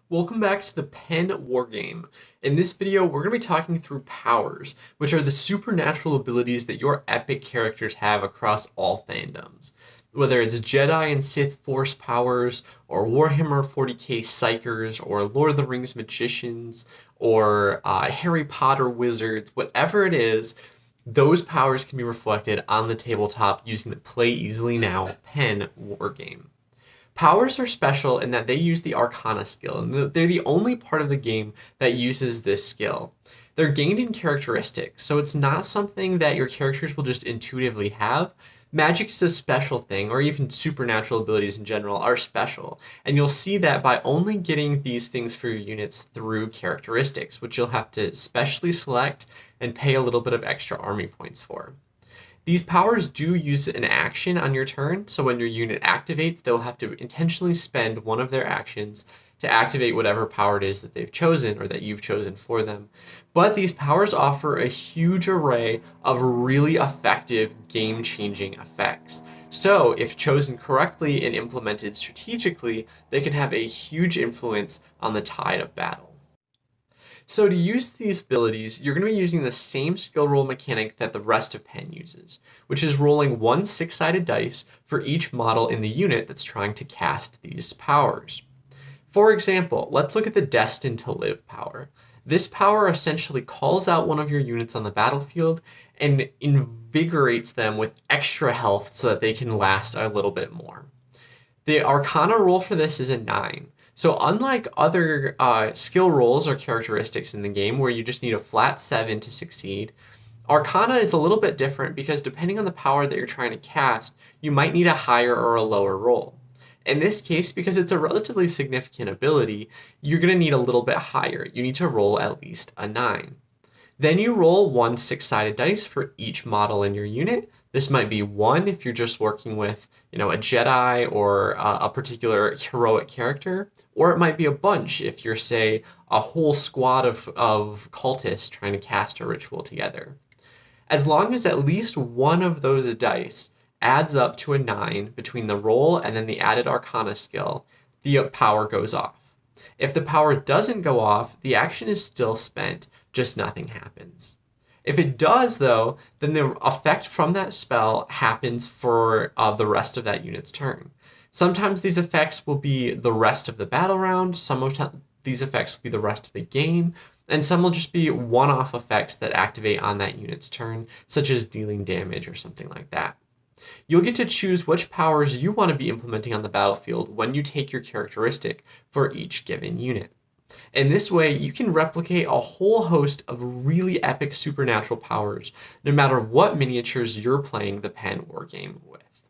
Welcome back to the Pen Wargame. In this video, we're going to be talking through powers, which are the supernatural abilities that your epic characters have across all fandoms. Whether it's Jedi and Sith Force powers, or Warhammer 40k Psychers, or Lord of the Rings magicians, or Harry Potter wizards, whatever it is, those powers can be reflected on the tabletop using the Play Easily Now Pen Wargame. Powers are special in that they use the Arcana skill, and they're the only part of the game that uses this skill. They're gained in characteristics, so it's not something that your characters will just intuitively have. Magic is a special thing, or even supernatural abilities in general are special, and you'll see that by only getting these things for your units through characteristics, which you'll have to specially select and pay a little bit of extra army points for. These powers do use an action on your turn, so when your unit activates, they'll have to intentionally spend one of their actions to activate whatever power it is that they've chosen or that you've chosen for them. But these powers offer a huge array of really effective game-changing effects. So, if chosen correctly and implemented strategically, they can have a huge influence on the tide of battle. So to use these abilities, you're going to be using the same skill roll mechanic that the rest of Pen uses, which is rolling one six-sided dice for each model in the unit that's trying to cast these powers. For example, let's look at the Destined to Live power. This power essentially calls out one of your units on the battlefield and invigorates them with extra health so that they can last a little bit more. The Arcana roll for this is a 9. So unlike other skill rolls or characteristics in the game where you just need a flat 7 to succeed, Arcana is a little bit different because depending on the power that you're trying to cast, you might need a higher or a lower roll. In this case, because it's a relatively significant ability, you're going to need a little bit higher. You need to roll at least a 9. Then you roll one six-sided dice for each model in your unit. This might be one if you're just working with, a Jedi or a particular heroic character, or it might be a bunch if you're, say, a whole squad of cultists trying to cast a ritual together. As long as at least one of those dice adds up to a 9 between the roll and then the added Arcana skill, the power goes off. If the power doesn't go off, the action is still spent, just nothing happens. If it does, though, then the effect from that spell happens for the rest of that unit's turn. Sometimes these effects will be the rest of the battle round, some of these effects will be the rest of the game, and some will just be one-off effects that activate on that unit's turn, such as dealing damage or something like that. You'll get to choose which powers you want to be implementing on the battlefield when you take your characteristic for each given unit. In this way, you can replicate a whole host of really epic supernatural powers, no matter what miniatures you're playing the Pen Wargame with.